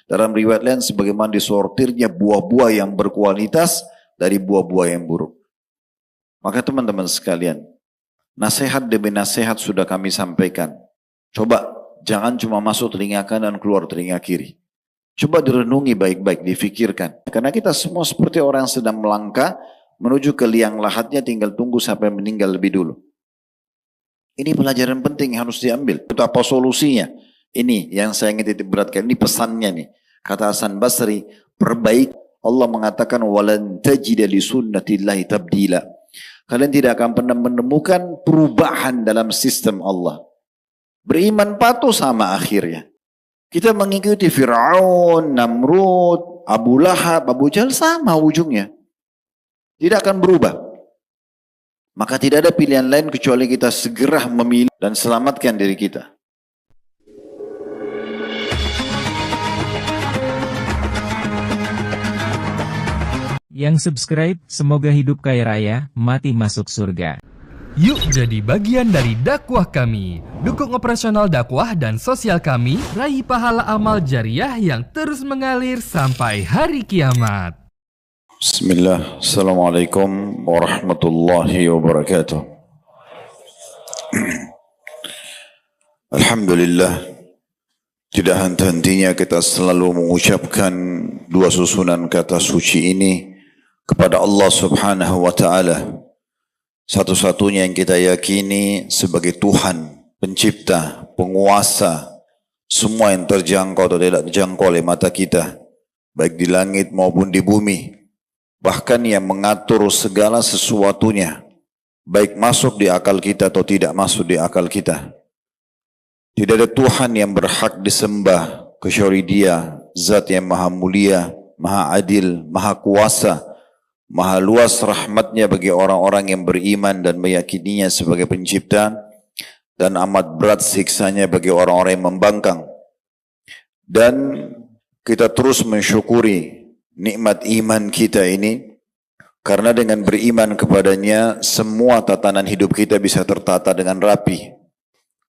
Dalam riwayat lain sebagaimana disortirnya buah-buah yang berkualitas dari buah-buah yang buruk. Maka teman-teman sekalian, nasihat demi nasihat sudah kami sampaikan. Coba jangan cuma masuk telinga kanan dan keluar telinga kiri. Coba direnungi baik-baik, difikirkan. Karena kita semua seperti orang yang sedang melangkah menuju ke liang lahatnya, tinggal tunggu sampai meninggal lebih dulu. Ini pelajaran penting yang harus diambil. Itu apa solusinya? Ini yang saya ingin titik beratkan. Ini pesannya nih. Kata Hasan Basri, perbaik. Allah mengatakan, walan tajida li sunnatillahi tabdila. Kalian tidak akan pernah menemukan perubahan dalam sistem Allah. Beriman patuh sama akhirnya. Kita mengikuti Fir'aun, Namrud, Abu Lahab, Abu Jahal sama ujungnya. Tidak akan berubah. Maka tidak ada pilihan lain kecuali kita segera memilih dan selamatkan diri kita. Yang subscribe, semoga hidup kaya raya, mati masuk surga. Yuk jadi bagian dari dakwah kami. Dukung operasional dakwah dan sosial kami, raih pahala amal jariah yang terus mengalir sampai hari kiamat. Bismillah, Assalamualaikum warahmatullahi wabarakatuh. Alhamdulillah, tidak henti-hentinya kita selalu mengucapkan dua susunan kata suci ini kepada Allah subhanahu wa ta'ala. Satu-satunya yang kita yakini sebagai Tuhan, pencipta, penguasa, semua yang terjangkau atau tidak terjangkau oleh mata kita, baik di langit maupun di bumi. Bahkan yang mengatur segala sesuatunya, baik masuk di akal kita atau tidak masuk di akal kita. Tidak ada Tuhan yang berhak disembah kecuali Dia, Zat yang maha mulia, maha adil, maha kuasa, maha luas rahmatnya bagi orang-orang yang beriman dan meyakininya sebagai pencipta, dan amat berat siksanya bagi orang-orang yang membangkang. Dan kita terus mensyukuri nikmat iman kita ini, karena dengan beriman kepadanya semua tatanan hidup kita bisa tertata dengan rapi.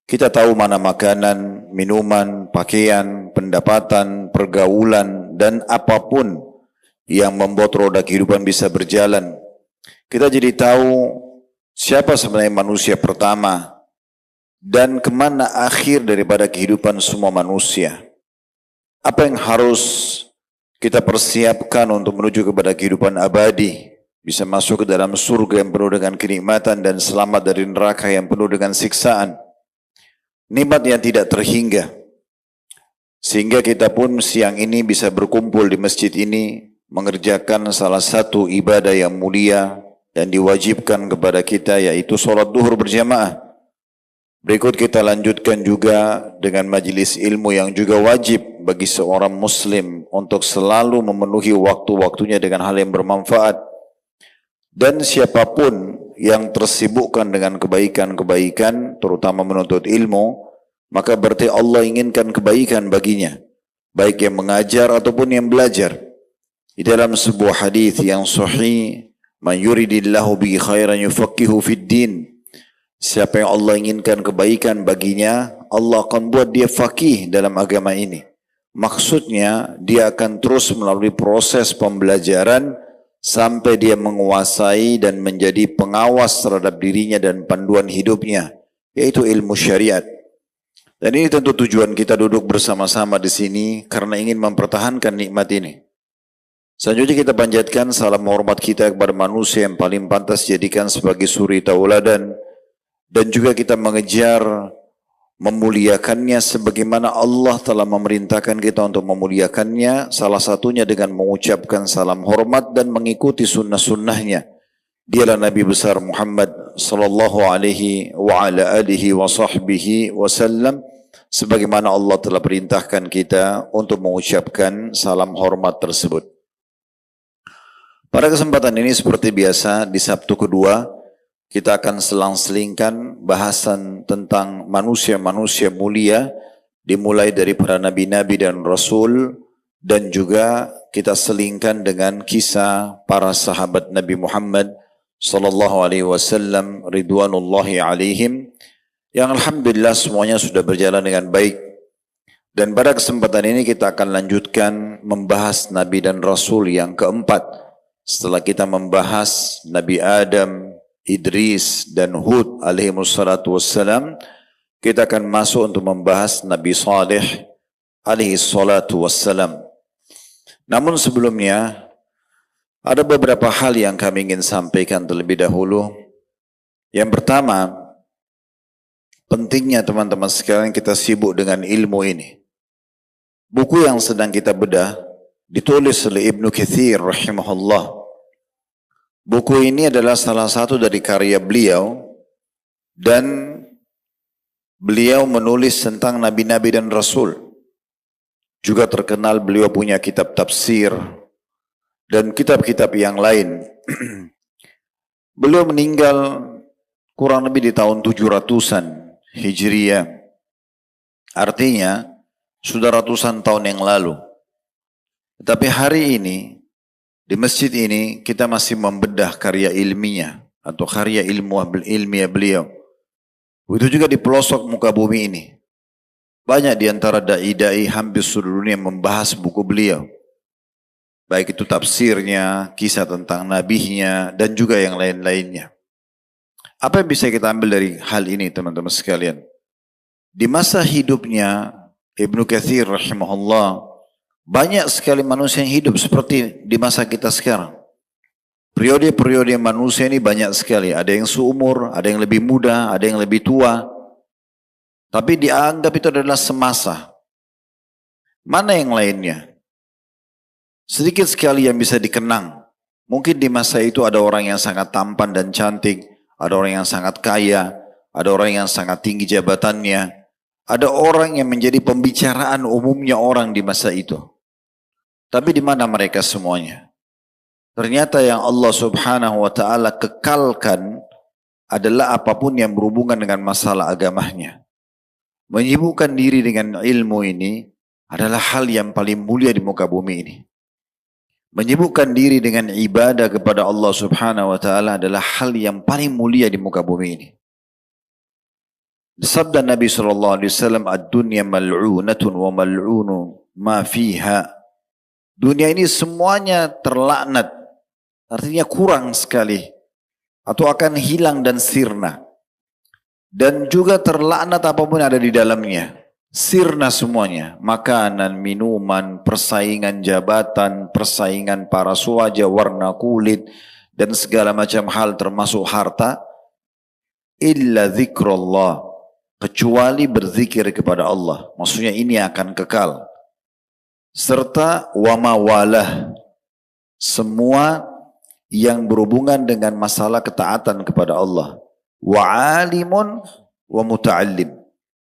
Kita tahu mana makanan, minuman, pakaian, pendapatan, pergaulan, dan apapun yang membuat roda kehidupan bisa berjalan. Kita jadi tahu siapa sebenarnya manusia pertama dan kemana akhir daripada kehidupan semua manusia. Apa yang harus kita persiapkan untuk menuju kepada kehidupan abadi, bisa masuk ke dalam surga yang penuh dengan kenikmatan dan selamat dari neraka yang penuh dengan siksaan. Nikmat yang tidak terhingga. Sehingga kita pun siang ini bisa berkumpul di masjid ini mengerjakan salah satu ibadah yang mulia dan diwajibkan kepada kita, yaitu sholat duhur berjamaah. Berikut kita lanjutkan juga dengan majelis ilmu yang juga wajib bagi seorang muslim untuk selalu memenuhi waktu-waktunya dengan hal yang bermanfaat. Dan siapapun yang tersibukkan dengan kebaikan-kebaikan, terutama menuntut ilmu, maka berarti Allah inginkan kebaikan baginya, baik yang mengajar ataupun yang belajar. Di dalam sebuah hadis yang sahih, man yuridillahu bihi khairan yufaqihu fid din. Siapa yang Allah inginkan kebaikan baginya, Allah akan buat dia faqih dalam agama ini. Maksudnya dia akan terus melalui proses pembelajaran sampai dia menguasai dan menjadi pengawas terhadap dirinya dan panduan hidupnya, yaitu ilmu syariat. Dan ini tentu tujuan kita duduk bersama-sama di sini karena ingin mempertahankan nikmat ini. Selanjutnya kita panjatkan salam hormat kita kepada manusia yang paling pantas dijadikan sebagai suri tauladan, dan juga kita mengejar memuliakannya sebagaimana Allah telah memerintahkan kita untuk memuliakannya, salah satunya dengan mengucapkan salam hormat dan mengikuti sunnah-sunnahnya. Dialah Nabi besar Muhammad sallallahu alaihi wa ala alihi wa sahbihi wasallam, sebagaimana Allah telah perintahkan kita untuk mengucapkan salam hormat tersebut. Pada kesempatan ini seperti biasa di Sabtu kedua kita akan selang-selingkan bahasan tentang manusia-manusia mulia, dimulai dari para nabi-nabi dan rasul, dan juga kita selingkan dengan kisah para sahabat Nabi Muhammad sallallahu alaihi wasallam ridwanullahi alaihim, yang alhamdulillah semuanya sudah berjalan dengan baik. Dan pada kesempatan ini kita akan lanjutkan membahas Nabi dan Rasul yang keempat. Setelah kita membahas Nabi Adam, Idris dan Hud alaihimussalatu wassalam, kita akan masuk untuk membahas Nabi Saleh alaihissalatu wassalam. Namun sebelumnya, ada beberapa hal yang kami ingin sampaikan terlebih dahulu. Yang pertama, pentingnya teman-teman sekalian kita sibuk dengan ilmu ini. Buku yang sedang kita bedah ditulis oleh Ibnu Katsir rahimahullah. Buku ini adalah salah satu dari karya beliau dan beliau menulis tentang nabi-nabi dan rasul. Juga terkenal beliau punya kitab tafsir dan kitab-kitab yang lain. Beliau meninggal kurang lebih di tahun 700-an Hijriah. Artinya sudah ratusan tahun yang lalu. Tetapi hari ini di masjid ini kita masih membedah karya ilmiah atau karya ilmiah beliau. Begitu juga di pelosok muka bumi ini. Banyak di antara dai-dai hampir seluruh dunia membahas buku beliau. Baik itu tafsirnya, kisah tentang nabinya, dan juga yang lain-lainnya. Apa yang bisa kita ambil dari hal ini teman-teman sekalian? Di masa hidupnya Ibnu Katsir rahimahullah, banyak sekali manusia yang hidup seperti di masa kita sekarang. Periode-periode manusia ini banyak sekali. Ada yang seumur, ada yang lebih muda, ada yang lebih tua. Tapi dianggap itu adalah semasa. Mana yang lainnya? Sedikit sekali yang bisa dikenang. Mungkin di masa itu ada orang yang sangat tampan dan cantik. Ada orang yang sangat kaya. Ada orang yang sangat tinggi jabatannya. Ada orang yang menjadi pembicaraan umumnya orang di masa itu. Tapi di mana mereka semuanya? Ternyata yang Allah subhanahu wa ta'ala kekalkan adalah apapun yang berhubungan dengan masalah agamanya. Menyibukkan diri dengan ilmu ini adalah hal yang paling mulia di muka bumi ini. Menyibukkan diri dengan ibadah kepada Allah subhanahu wa ta'ala adalah hal yang paling mulia di muka bumi ini. Sabda Nabi SAW, "Ad-dunya mal'unatun wa mal'unu ma fiha." Dunia ini semuanya terlaknat. Artinya kurang sekali. Atau akan hilang dan sirna. Dan juga terlaknat apapun yang ada di dalamnya. Sirna semuanya. Makanan, minuman, persaingan jabatan, persaingan para suaja, warna kulit, dan segala macam hal termasuk harta. Illa zikrullah. Kecuali berzikir kepada Allah. Maksudnya ini akan kekal. Serta wamawalah. Semua yang berhubungan dengan masalah ketaatan kepada Allah. Wa alimun wa muta'allim.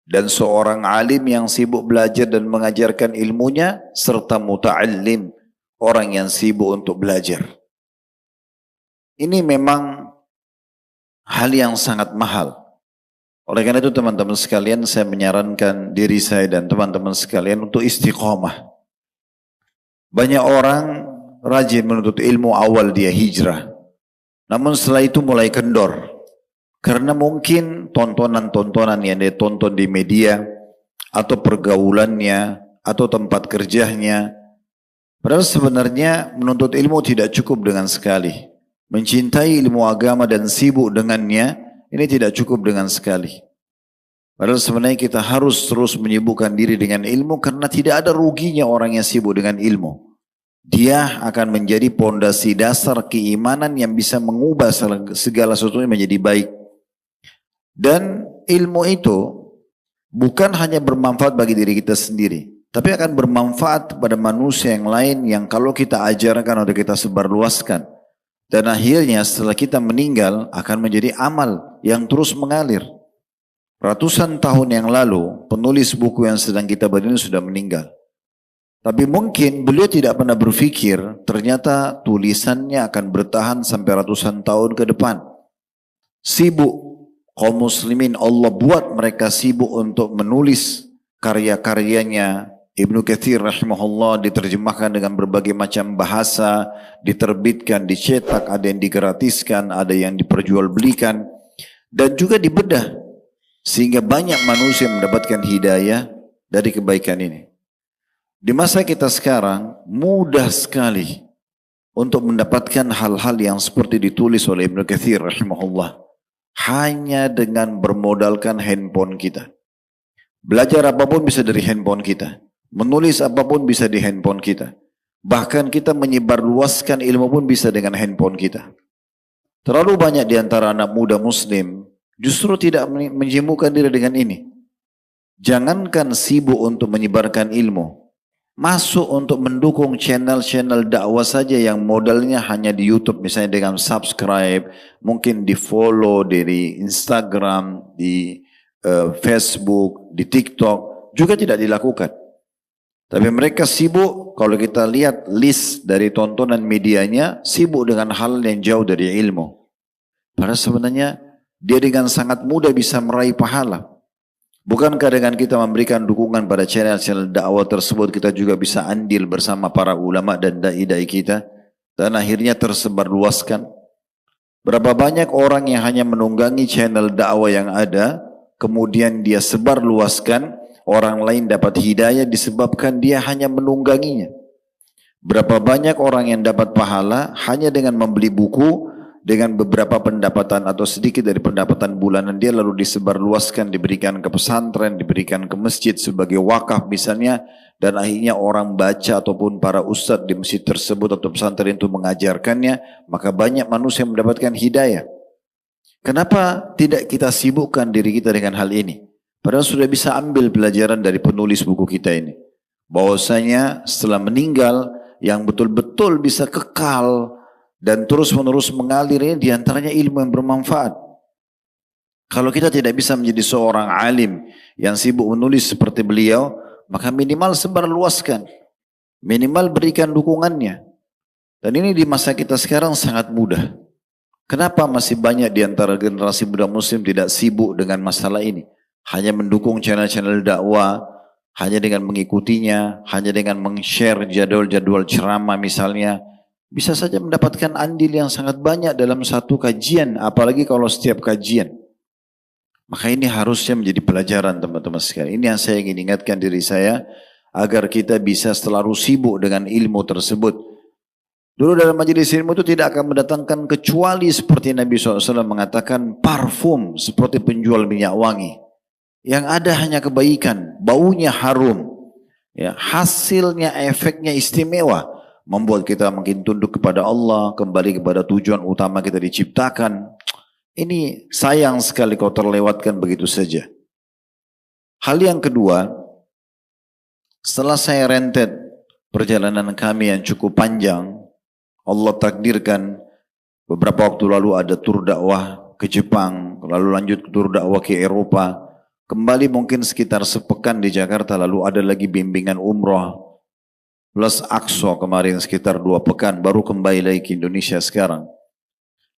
Dan seorang alim yang sibuk belajar dan mengajarkan ilmunya. Serta muta'allim. Orang yang sibuk untuk belajar. Ini memang hal yang sangat mahal. Oleh karena itu teman-teman sekalian, saya menyarankan diri saya dan teman-teman sekalian untuk istiqomah. Banyak orang rajin menuntut ilmu awal dia hijrah. Namun setelah itu mulai kendor. Karena mungkin tontonan-tontonan yang dia tonton di media, atau pergaulannya, atau tempat kerjanya. Padahal sebenarnya menuntut ilmu tidak cukup dengan sekali. Mencintai ilmu agama dan sibuk dengannya, ini tidak cukup dengan sekali. Padahal sebenarnya kita harus terus menyibukkan diri dengan ilmu karena tidak ada ruginya orang yang sibuk dengan ilmu. Dia akan menjadi pondasi dasar keimanan yang bisa mengubah segala sesuatu menjadi baik. Dan ilmu itu bukan hanya bermanfaat bagi diri kita sendiri, tapi akan bermanfaat kepada manusia yang lain yang kalau kita ajarkan atau kita sebarluaskan. Dan akhirnya setelah kita meninggal akan menjadi amal yang terus mengalir. Ratusan tahun yang lalu penulis buku yang sedang kita baca ini sudah meninggal. Tapi mungkin beliau tidak pernah berpikir ternyata tulisannya akan bertahan sampai ratusan tahun ke depan. Sibuk kaum muslimin, Allah buat mereka sibuk untuk menulis karya-karyanya. Ibnu Katsir rahimahullah diterjemahkan dengan berbagai macam bahasa, diterbitkan, dicetak, ada yang digratiskan, ada yang diperjualbelikan, dan juga dibedah. Sehingga banyak manusia mendapatkan hidayah dari kebaikan ini. Di masa kita sekarang mudah sekali untuk mendapatkan hal-hal yang seperti ditulis oleh Ibnu Katsir rahimahullah hanya dengan bermodalkan handphone kita. Belajar apapun bisa dari handphone kita. Menulis apapun bisa di handphone kita. Bahkan kita menyebarluaskan ilmu pun bisa dengan handphone kita. Terlalu banyak di antara anak muda muslim justru tidak menyibukkan diri dengan ini. Jangankan sibuk untuk menyebarkan ilmu. Masuk untuk mendukung channel-channel dakwah saja yang modalnya hanya di YouTube. Misalnya dengan subscribe, mungkin di follow dari Instagram, di Facebook, di TikTok. Juga tidak dilakukan. Tapi mereka sibuk, kalau kita lihat list dari tontonan medianya, sibuk dengan hal yang jauh dari ilmu. Padahal sebenarnya dia dengan sangat mudah bisa meraih pahala. Bukankah dengan kita memberikan dukungan pada channel-channel dakwah tersebut, kita juga bisa andil bersama para ulama dan dai-dai kita, dan akhirnya tersebar luaskan. Berapa banyak orang yang hanya menunggangi channel dakwah yang ada, kemudian dia sebar luaskan, orang lain dapat hidayah disebabkan dia hanya menungganginya. Berapa banyak orang yang dapat pahala hanya dengan membeli buku, dengan beberapa pendapatan atau sedikit dari pendapatan bulanan dia lalu disebarluaskan, diberikan ke pesantren, diberikan ke masjid sebagai wakaf misalnya, dan akhirnya orang baca ataupun para ustadz di masjid tersebut atau pesantren itu mengajarkannya, maka banyak manusia yang mendapatkan hidayah. Kenapa tidak kita sibukkan diri kita dengan hal ini? Padahal sudah bisa ambil pelajaran dari penulis buku kita ini. Bahwasanya setelah meninggal yang betul-betul bisa kekal dan terus-menerus mengalir ini diantaranya ilmu yang bermanfaat. Kalau kita tidak bisa menjadi seorang alim yang sibuk menulis seperti beliau, maka minimal sebar luaskan. Minimal berikan dukungannya. Dan ini di masa kita sekarang sangat mudah. Kenapa masih banyak di antara generasi muda muslim tidak sibuk dengan masalah ini? Hanya mendukung channel-channel dakwah, hanya dengan mengikutinya, hanya dengan meng-share jadwal-jadwal ceramah misalnya, bisa saja mendapatkan andil yang sangat banyak dalam satu kajian, apalagi kalau setiap kajian. Maka ini harusnya menjadi pelajaran teman-teman sekalian. Ini yang saya ingin ingatkan diri saya, agar kita bisa selalu sibuk dengan ilmu tersebut. Dulu dalam majelis ilmu itu tidak akan mendatangkan kecuali seperti Nabi SAW mengatakan parfum seperti penjual minyak wangi. Yang ada hanya kebaikan, baunya harum, ya, hasilnya efeknya istimewa. Membuat kita makin tunduk kepada Allah, kembali kepada tujuan utama kita diciptakan. Ini sayang sekali kau terlewatkan begitu saja. Hal yang kedua, setelah saya rentet perjalanan kami yang cukup panjang, Allah takdirkan beberapa waktu lalu ada tur dakwah ke Jepang, lalu lanjut tur dakwah ke Eropa, kembali mungkin sekitar sepekan di Jakarta, lalu ada lagi bimbingan umroh, plus Aqsa kemarin sekitar 2 pekan, baru kembali lagi ke Indonesia sekarang.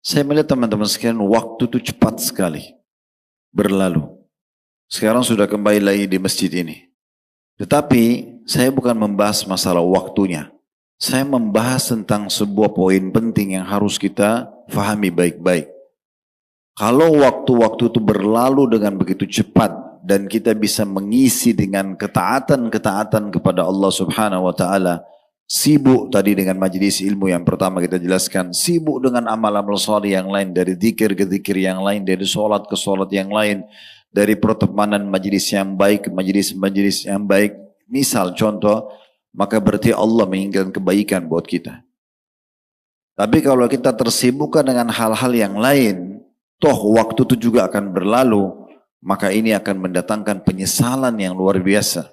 Saya melihat teman-teman sekalian, waktu itu cepat sekali berlalu. Sekarang sudah kembali lagi di masjid ini. Tetapi saya bukan membahas masalah waktunya. Saya membahas tentang sebuah poin penting yang harus kita fahami baik-baik. Kalau waktu-waktu itu berlalu dengan begitu cepat, dan kita bisa mengisi dengan ketaatan-ketaatan kepada Allah Subhanahu wa taala. Sibuk tadi dengan majelis ilmu yang pertama kita jelaskan, sibuk dengan amal-amal saleh yang lain, dari zikir ke zikir yang lain, dari salat ke salat yang lain, dari pertemanan majelis yang baik ke majelis-majelis yang baik. Misal contoh, maka berarti Allah menginginkan kebaikan buat kita. Tapi kalau kita tersibukkan dengan hal-hal yang lain, toh waktu itu juga akan berlalu, maka ini akan mendatangkan penyesalan yang luar biasa.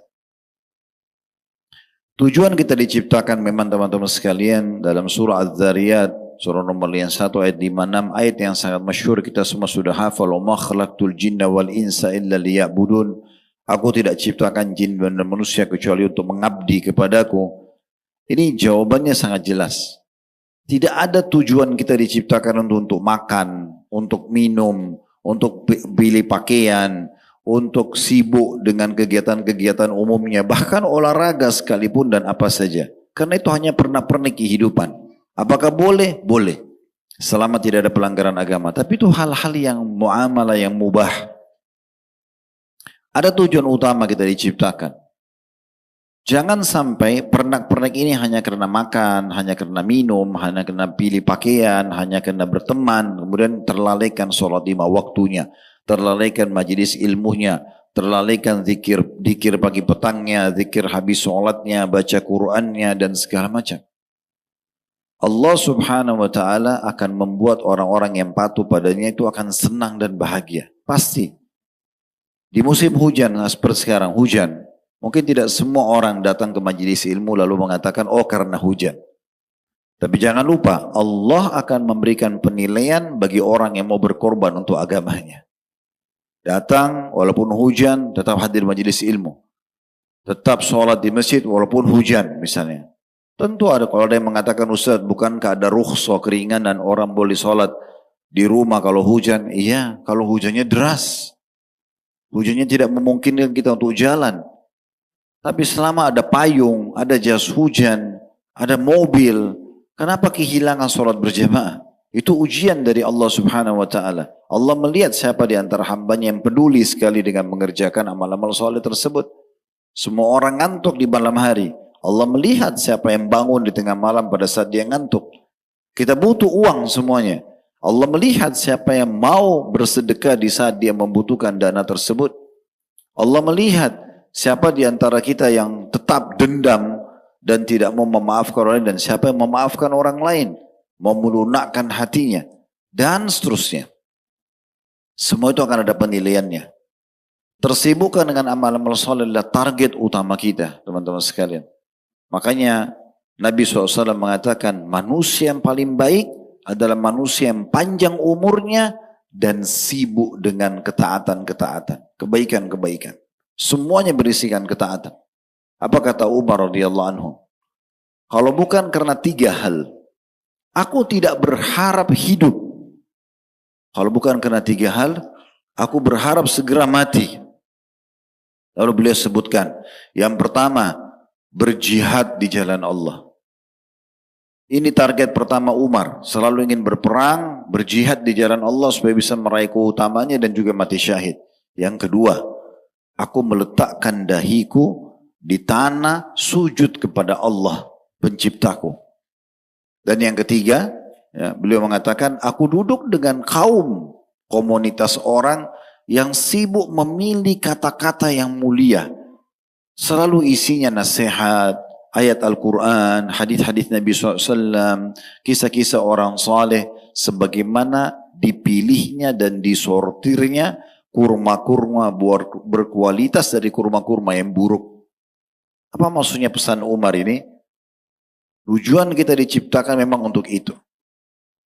Tujuan kita diciptakan memang teman-teman sekalian dalam surah Az-Zariyat, surah nomor 1 ayat 56, ayat yang sangat masyhur kita semua sudah hafal, "Wa ma khalaqtul jinna wal insa illa liya'budun." Aku tidak ciptakan jin dan manusia kecuali untuk mengabdi kepadaku. Ini jawabannya sangat jelas. Tidak ada tujuan kita diciptakan untuk makan, untuk minum, untuk pilih pakaian, untuk sibuk dengan kegiatan-kegiatan umumnya, bahkan olahraga sekalipun dan apa saja. Karena itu hanya pernak-pernik kehidupan. Apakah boleh? Boleh. Selama tidak ada pelanggaran agama. Tapi itu hal-hal yang muamalah yang mubah. Ada tujuan utama kita diciptakan. Jangan sampai pernak-pernik ini hanya karena makan, hanya karena minum, hanya karena pilih pakaian, hanya karena berteman, kemudian terlalaikan sholat 5 waktunya, terlalaikan majelis ilmunya, terlalaikan zikir pagi petangnya, zikir habis sholatnya, baca Qur'annya, dan segala macam. Allah subhanahu wa ta'ala akan membuat orang-orang yang patuh padanya itu akan senang dan bahagia. Pasti. Di musim hujan, seperti sekarang, hujan. Mungkin tidak semua orang datang ke majelis ilmu lalu mengatakan, oh karena hujan. Tapi jangan lupa, Allah akan memberikan penilaian bagi orang yang mau berkorban untuk agamanya. Datang walaupun hujan, tetap hadir majelis ilmu. Tetap sholat di masjid walaupun hujan misalnya. Tentu ada, kalau ada yang mengatakan, Ustaz, bukankah ada rukhsah keringanan orang boleh sholat di rumah kalau hujan? Iya, kalau hujannya deras. Hujannya tidak memungkinkan kita untuk jalan. Tapi selama ada payung, ada jas hujan, ada mobil, kenapa kehilangan sholat berjamaah? Itu ujian dari Allah subhanahu wa ta'ala. Allah melihat siapa di antara hambanya yang peduli sekali dengan mengerjakan amal-amal soleh tersebut. Semua orang ngantuk di malam hari. Allah melihat siapa yang bangun di tengah malam pada saat dia ngantuk. Kita butuh uang semuanya. Allah melihat siapa yang mau bersedekah di saat dia membutuhkan dana tersebut. Allah melihat siapa di antara kita yang tetap dendam dan tidak mau memaafkan orang lain, dan siapa yang memaafkan orang lain, mau melunakkan hatinya, dan seterusnya. Semua itu akan ada penilaiannya. Tersibukkan dengan amal-amal soleh adalah target utama kita, teman-teman sekalian. Makanya Nabi SAW mengatakan, manusia yang paling baik adalah manusia yang panjang umurnya dan sibuk dengan ketaatan-ketaatan, kebaikan-kebaikan. Semuanya berisikan ketaatan. Apa kata Umar radhiyallahu anhu? Kalau bukan karena 3 hal, aku tidak berharap hidup. Kalau bukan karena 3 hal, aku berharap segera mati. Lalu beliau sebutkan, yang pertama, berjihad di jalan Allah. Ini target pertama Umar, selalu ingin berperang, berjihad di jalan Allah supaya bisa meraih keutamanya dan juga mati syahid. Yang kedua, aku meletakkan dahiku di tanah sujud kepada Allah penciptaku. Dan yang ketiga, ya, beliau mengatakan, aku duduk dengan kaum komunitas orang yang sibuk memilih kata-kata yang mulia. Selalu isinya nasihat, ayat Al-Quran, hadis-hadis Nabi SAW, kisah-kisah orang saleh, sebagaimana dipilihnya dan disortirnya kurma-kurma berkualitas dari kurma-kurma yang buruk. Apa maksudnya pesan Umar ini? Tujuan kita diciptakan memang untuk itu.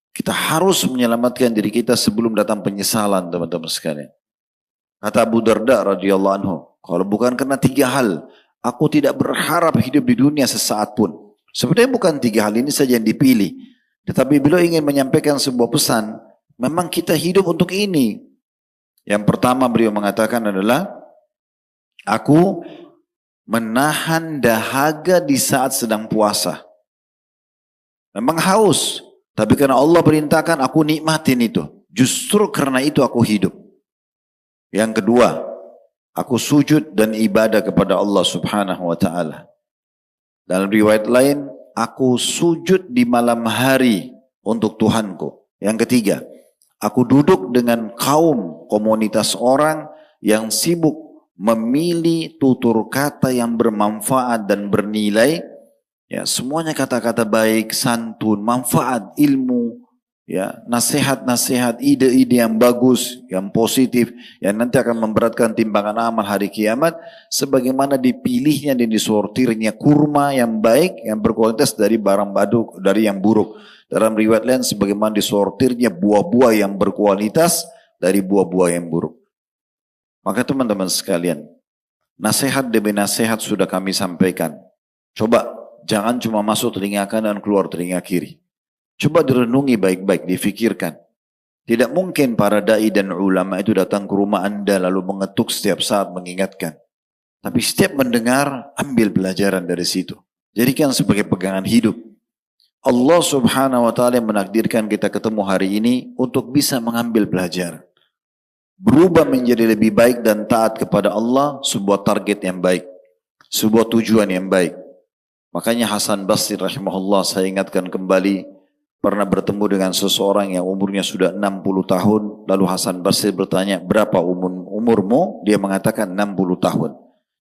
Kita harus menyelamatkan diri kita sebelum datang penyesalan, teman-teman sekalian. Kata Abu Darda radhiyallahu anhu, kalau bukan karena 3 hal, aku tidak berharap hidup di dunia sesaat pun. Sebenarnya bukan 3 hal ini saja yang dipilih. Tetapi beliau ingin menyampaikan sebuah pesan, memang kita hidup untuk ini. Yang pertama beliau mengatakan adalah, aku menahan dahaga di saat sedang puasa. Memang haus, tapi karena Allah perintahkan aku nikmatin itu. Justru karena itu aku hidup. Yang kedua, aku sujud dan ibadah kepada Allah subhanahu wa ta'ala. Dalam riwayat lain, aku sujud di malam hari untuk Tuhanku. Yang ketiga, aku duduk dengan kaum komunitas orang yang sibuk memilih tutur kata yang bermanfaat dan bernilai. Ya, semuanya kata-kata baik, santun, manfaat, ilmu, ya, nasihat-nasihat, ide-ide yang bagus, yang positif, yang nanti akan memberatkan timbangan amal hari kiamat, sebagaimana dipilihnya dan disortirnya kurma yang baik, yang berkualitas dari barang baduk, dari yang buruk. Dalam riwayat lain, sebagaimana disortirnya buah-buah yang berkualitas dari buah-buah yang buruk. Maka teman-teman sekalian, nasihat demi nasihat sudah kami sampaikan. Coba jangan cuma masuk telinga kanan dan keluar telinga kiri. Coba direnungi baik-baik, difikirkan. Tidak mungkin para dai dan ulama itu datang ke rumah Anda lalu mengetuk setiap saat mengingatkan. Tapi setiap mendengar, ambil pelajaran dari situ. Jadikan sebagai pegangan hidup. Allah subhanahu wa ta'ala menakdirkan kita ketemu hari ini untuk bisa mengambil pelajaran. Berubah menjadi lebih baik dan taat kepada Allah, sebuah target yang baik. sebuah tujuan yang baik. Makanya Hasan Basri rahimahullah, saya ingatkan kembali, pernah bertemu dengan seseorang yang umurnya sudah 60 tahun, lalu Hasan Basri bertanya, berapa umurmu? Dia mengatakan 60 tahun.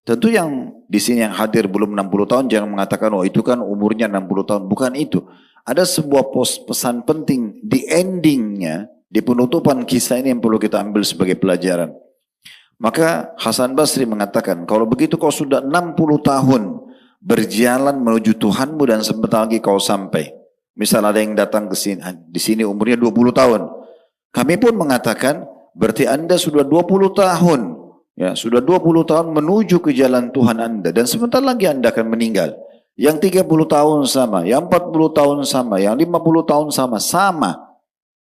Tentu yang di sini yang hadir belum 60 tahun, jangan mengatakan, oh itu kan umurnya 60 tahun. Bukan itu. Ada sebuah pesan penting di endingnya, di penutupan kisah ini yang perlu kita ambil sebagai pelajaran. Maka Hasan Basri mengatakan, kalau begitu kau sudah 60 tahun berjalan menuju Tuhanmu dan sebentar lagi kau sampai. Misal ada yang datang ke sini, di sini umurnya 20 tahun. Kami pun mengatakan, berarti Anda sudah 20 tahun. Ya, sudah 20 tahun menuju ke jalan Tuhan Anda. Dan sebentar lagi Anda akan meninggal. Yang 30 tahun sama, yang 40 tahun sama, yang 50 tahun sama.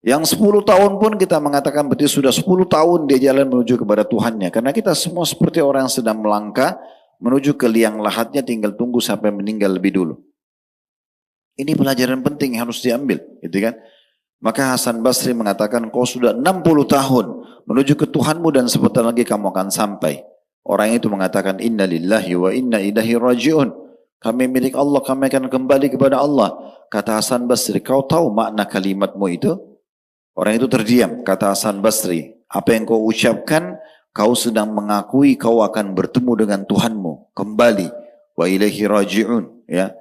Yang 10 tahun pun kita mengatakan berarti sudah 10 tahun dia jalan menuju kepada Tuhannya. Karena kita semua seperti orang yang sedang melangkah menuju ke liang lahatnya, tinggal tunggu sampai meninggal lebih dulu. Ini pelajaran penting yang harus diambil, gitu kan? Maka Hasan Basri mengatakan, kau sudah 60 tahun menuju ke Tuhanmu dan sebentar lagi kamu akan sampai. Orang itu mengatakan, inna lillahi wa inna ilaihi raji'un. Kami milik Allah, kami akan kembali kepada Allah. Kata Hasan Basri, kau tahu makna kalimatmu itu? Orang itu terdiam. Kata Hasan Basri, apa yang kau ucapkan, kau sedang mengakui kau akan bertemu dengan Tuhanmu. Kembali. Wa ilaihi raji'un. Ya.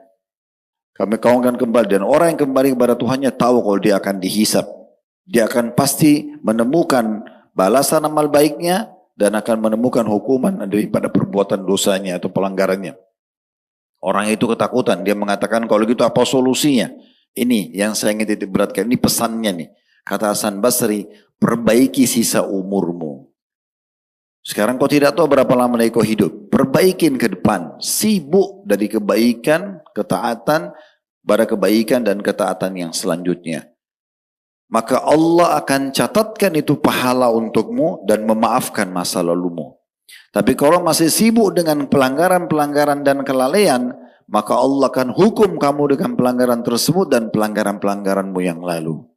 Kau akan kembali. Dan orang yang kembali kepada Tuhannya tahu kalau dia akan dihisap. Dia akan pasti menemukan balasan amal baiknya dan akan menemukan hukuman daripada perbuatan dosanya atau pelanggarannya. Orang itu ketakutan. Dia mengatakan, kalau gitu apa solusinya? Ini yang saya ingin titik beratkan. Ini pesannya nih. Kata Hasan Basri, perbaiki sisa umurmu. Sekarang kau tidak tahu berapa lama lagi kau hidup. Perbaikin ke depan. Sibuk dari kebaikan, ketaatan, pada kebaikan dan ketaatan yang selanjutnya. Maka Allah akan catatkan itu pahala untukmu dan memaafkan masa lalumu. Tapi kalau masih sibuk dengan pelanggaran-pelanggaran dan kelalaian, maka Allah akan hukum kamu dengan pelanggaran tersebut dan pelanggaran-pelanggaranmu yang lalu.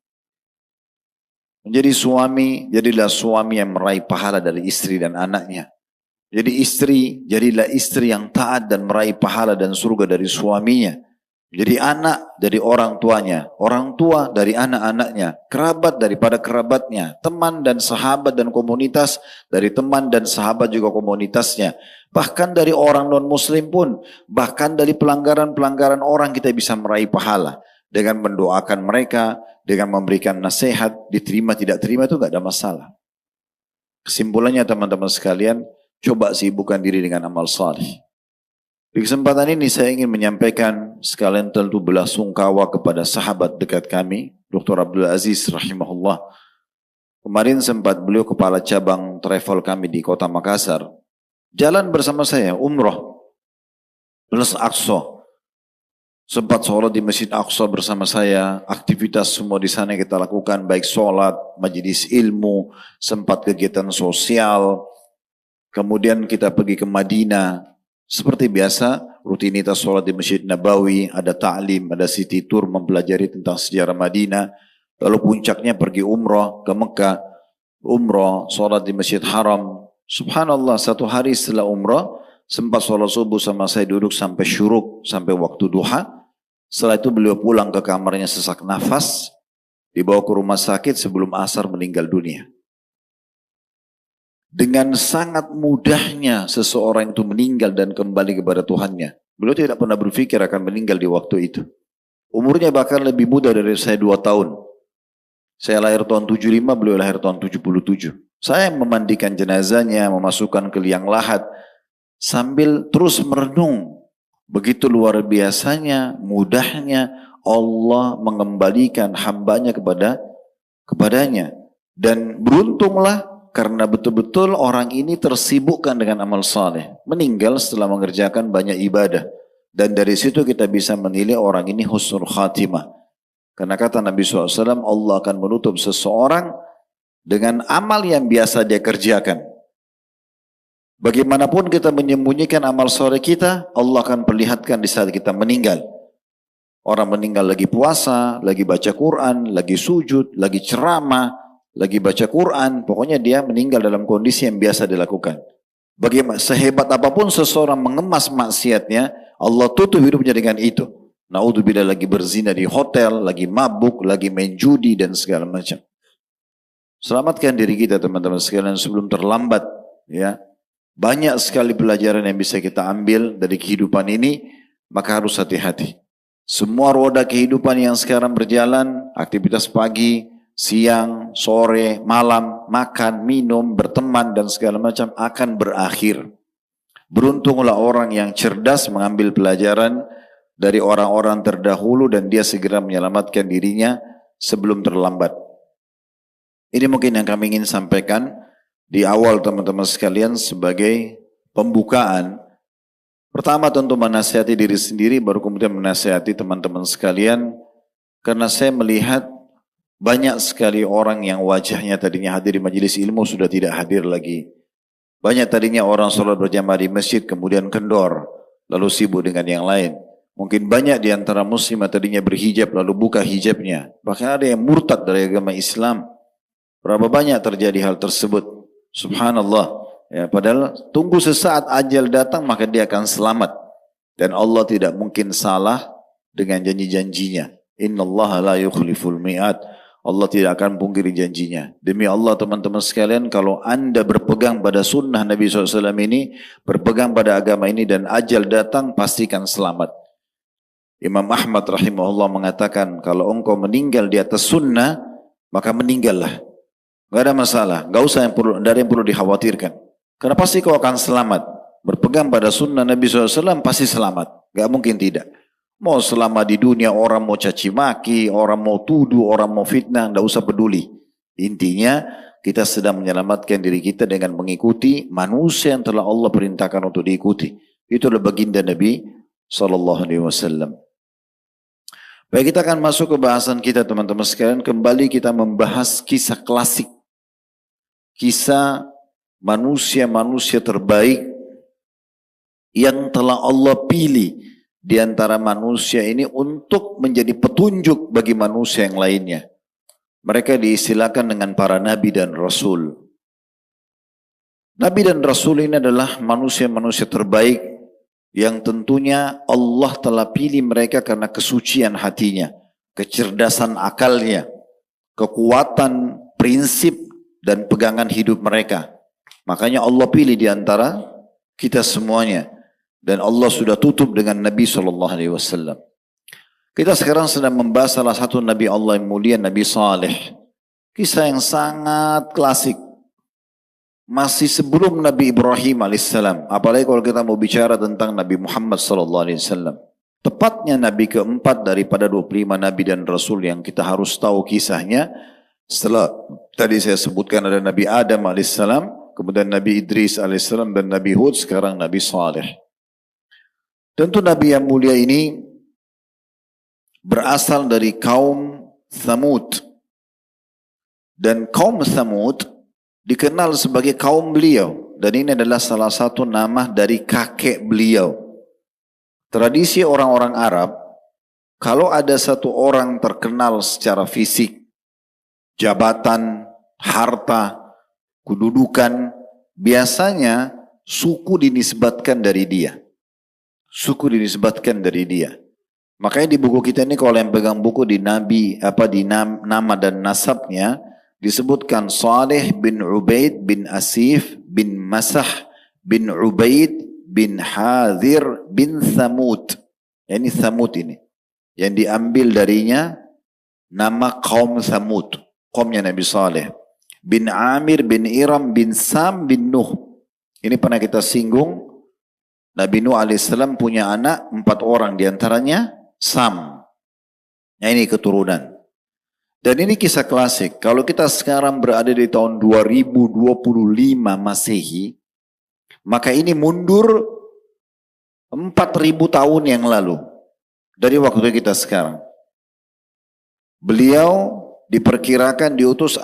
Menjadi suami, jadilah suami yang meraih pahala dari istri dan anaknya. Jadi istri, jadilah istri yang taat dan meraih pahala dan surga dari suaminya. Jadi anak dari orang tuanya, orang tua dari anak-anaknya, kerabat daripada kerabatnya, teman dan sahabat dan komunitas dari teman dan sahabat juga komunitasnya. Bahkan dari orang non-muslim pun, bahkan dari pelanggaran-pelanggaran orang kita bisa meraih pahala. Dengan mendoakan mereka, dengan memberikan nasihat, diterima tidak terima itu gak ada masalah. Kesimpulannya teman-teman sekalian, coba sibukkan diri dengan amal salih. Di kesempatan ini saya ingin menyampaikan sekalian tentu belasungkawa kepada sahabat dekat kami, Dr. Abdul Aziz rahimahullah. Kemarin sempat beliau kepala cabang travel kami di kota Makassar. Jalan bersama saya, umroh, plus Aqsa. Sempat sholat di Masjid Aqsa bersama saya, aktivitas semua di sana kita lakukan, baik sholat, majelis ilmu, sempat kegiatan sosial, kemudian kita pergi ke Madinah, seperti biasa, rutinitas sholat di Masjid Nabawi, ada ta'lim, ada city tour, mempelajari tentang sejarah Madinah, lalu puncaknya pergi umrah ke Mekah, umrah, sholat di Masjid Haram. Subhanallah, satu hari setelah umrah, sempat sholat subuh sama saya duduk sampai syuruk, sampai waktu duha. Setelah itu beliau pulang ke kamarnya sesak nafas, dibawa ke rumah sakit sebelum asar meninggal dunia. Dengan sangat mudahnya seseorang itu meninggal dan kembali kepada Tuhannya. Beliau tidak pernah berpikir akan meninggal di waktu itu. Umurnya bahkan lebih muda dari saya 2 tahun. Saya lahir tahun 75, beliau lahir tahun 77. Saya memandikan jenazahnya, memasukkan ke liang lahat, sambil terus merenung. Begitu luar biasanya, mudahnya Allah mengembalikan hambanya kepadanya. Dan beruntunglah karena betul-betul orang ini tersibukkan dengan amal saleh. Meninggal setelah mengerjakan banyak ibadah. Dan dari situ kita bisa menilai orang ini husnul khatimah. Karena kata Nabi SAW, Allah akan menutup seseorang dengan amal yang biasa dia kerjakan. Bagaimanapun kita menyembunyikan amal soleh kita, Allah akan perlihatkan di saat kita meninggal. Orang meninggal lagi puasa, lagi baca Quran, lagi sujud, lagi ceramah, lagi baca Quran. Pokoknya dia meninggal dalam kondisi yang biasa dilakukan. Bagaimana sehebat apapun seseorang mengemas maksiatnya, Allah tutup hidupnya dengan itu. Naudzubillah, lagi berzina di hotel, lagi mabuk, lagi main judi dan segala macam. Selamatkan diri kita teman-teman sekalian sebelum terlambat, ya. Banyak sekali pelajaran yang bisa kita ambil dari kehidupan ini, maka harus hati-hati. Semua roda kehidupan yang sekarang berjalan, aktivitas pagi, siang, sore, malam, makan, minum, berteman dan segala macam akan berakhir. Beruntunglah orang yang cerdas mengambil pelajaran dari orang-orang terdahulu dan dia segera menyelamatkan dirinya sebelum terlambat. Ini mungkin yang kami ingin sampaikan di awal teman-teman sekalian sebagai pembukaan. Pertama tentu menasihati diri sendiri, baru kemudian menasihati teman-teman sekalian. Karena saya melihat banyak sekali orang yang wajahnya tadinya hadir di majelis ilmu sudah tidak hadir lagi. Banyak tadinya orang sholat berjamaah di masjid kemudian kendor, lalu sibuk dengan yang lain. Mungkin banyak di antara muslim yang tadinya berhijab lalu buka hijabnya. Bahkan ada yang murtad dari agama Islam. Berapa banyak terjadi hal tersebut? Subhanallah. Ya, padahal tunggu sesaat ajal datang maka dia akan selamat. Dan Allah tidak mungkin salah dengan janji-janjinya. Innallaha la yukhliful mi'ad. Allah tidak akan pungkiri janjinya. Demi Allah teman-teman sekalian, kalau anda berpegang pada sunnah Nabi SAW ini, berpegang pada agama ini dan ajal datang, pastikan selamat. Imam Ahmad rahimahullah mengatakan, kalau engkau meninggal di atas sunnah, maka meninggallah. Gak ada masalah, gak usah ada yang perlu dikhawatirkan. Karena pasti kau akan selamat. Berpegang pada sunnah Nabi SAW pasti selamat. Gak mungkin tidak. Mau selama di dunia orang mau caci maki, orang mau tuduh, orang mau fitnah, gak usah peduli. Intinya kita sedang menyelamatkan diri kita dengan mengikuti manusia yang telah Allah perintahkan untuk diikuti. Itulah baginda Nabi SAW. Baik, kita akan masuk ke bahasan kita teman-teman sekalian. Kembali kita membahas kisah klasik. Kisah manusia-manusia terbaik yang telah Allah pilih di antara manusia ini untuk menjadi petunjuk bagi manusia yang lainnya. Mereka diistilahkan dengan para nabi dan rasul. Nabi dan rasul ini adalah manusia-manusia terbaik yang tentunya Allah telah pilih mereka karena kesucian hatinya, kecerdasan akalnya, kekuatan prinsip dan pegangan hidup mereka. Makanya Allah pilih di antara kita semuanya. Dan Allah sudah tutup dengan Nabi SAW. Kita sekarang sedang membahas salah satu Nabi Allah yang mulia, Nabi Saleh. Kisah yang sangat klasik. Masih sebelum Nabi Ibrahim AS. Apalagi kalau kita mau bicara tentang Nabi Muhammad SAW. Tepatnya Nabi keempat daripada 25 Nabi dan Rasul yang kita harus tahu kisahnya. Setelah tadi saya sebutkan ada Nabi Adam AS, kemudian Nabi Idris AS dan Nabi Hud, sekarang Nabi Saleh. Tentu Nabi yang mulia ini berasal dari kaum Thamud. Dan kaum Thamud dikenal sebagai kaum beliau. Dan ini adalah salah satu nama dari kakek beliau. Tradisi orang-orang Arab, kalau ada satu orang terkenal secara fisik, jabatan, harta, kedudukan, biasanya suku dinisbatkan dari dia. Suku dinisbatkan dari dia. Makanya di buku kita ini kalau yang pegang buku di nama dan nasabnya disebutkan Saleh bin Ubaid bin Asif bin Masah bin Ubaid bin Hadir bin Thamud. Ini Thamud ini. Yang diambil darinya nama kaum Thamud. Kaumnya Nabi Saleh. Bin Amir bin Iram bin Sam bin Nuh. Ini pernah kita singgung. Nabi Nuh alaihissalam punya anak 4 orang, diantaranya Sam. Nah, ini keturunan. Dan ini kisah klasik. Kalau kita sekarang berada di tahun 2025 Masehi, maka ini mundur 4.000 tahun yang lalu dari waktu kita sekarang. Beliau diperkirakan diutus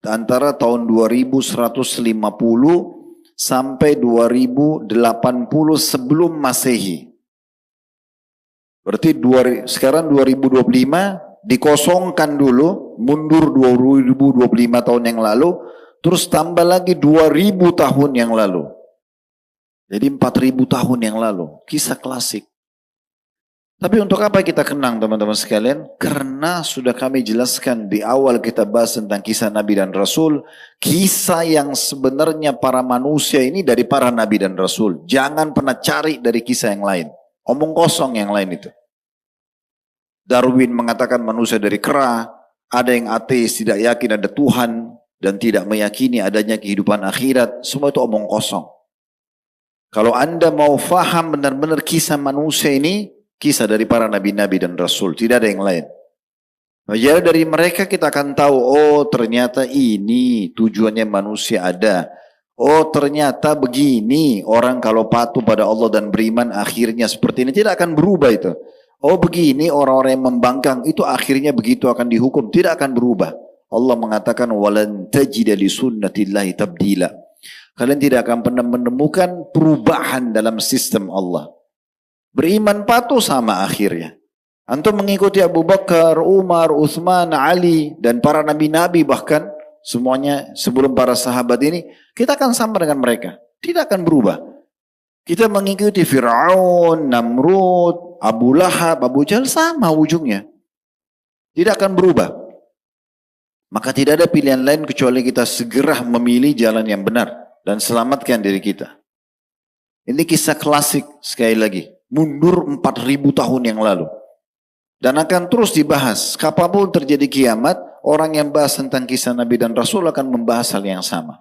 antara tahun 2150 sampai 2080 sebelum Masehi. Berarti sekarang 2025 dikosongkan dulu, mundur 2025 tahun yang lalu, terus tambah lagi 2000 tahun yang lalu. Jadi 4000 tahun yang lalu, kisah klasik. Tapi untuk apa kita kenang teman-teman sekalian? Karena sudah kami jelaskan di awal kita bahas tentang kisah Nabi dan Rasul. Kisah yang sebenarnya para manusia ini dari para Nabi dan Rasul. Jangan pernah cari dari kisah yang lain. Omong kosong yang lain itu. Darwin mengatakan manusia dari kera. Ada yang ateis, tidak yakin ada Tuhan. Dan tidak meyakini adanya kehidupan akhirat. Semua itu omong kosong. Kalau Anda mau faham benar-benar kisah manusia ini, kisah dari para nabi-nabi dan rasul, tidak ada yang lain. Jadi dari mereka kita akan tahu, oh ternyata ini tujuannya manusia ada. Oh ternyata begini orang kalau patuh pada Allah dan beriman akhirnya seperti ini, tidak akan berubah itu. Oh begini orang-orang yang membangkang itu akhirnya begitu akan dihukum, tidak akan berubah. Allah mengatakan walan tajida li sunnatillahi tabdila. Kalian tidak akan pernah menemukan perubahan dalam sistem Allah. Beriman patuh sama akhirnya. Antum mengikuti Abu Bakar, Umar, Uthman, Ali, dan para nabi-nabi bahkan semuanya sebelum para sahabat ini, kita akan sama dengan mereka. Tidak akan berubah. Kita mengikuti Fir'aun, Namrud, Abu Lahab, Abu Jahal sama ujungnya. Tidak akan berubah. Maka tidak ada pilihan lain kecuali kita segera memilih jalan yang benar dan selamatkan diri kita. Ini kisah klasik sekali lagi. Mundur 4000 tahun yang lalu. Dan akan terus dibahas. Kapanpun terjadi kiamat, orang yang bahas tentang kisah Nabi dan Rasul akan membahas hal yang sama.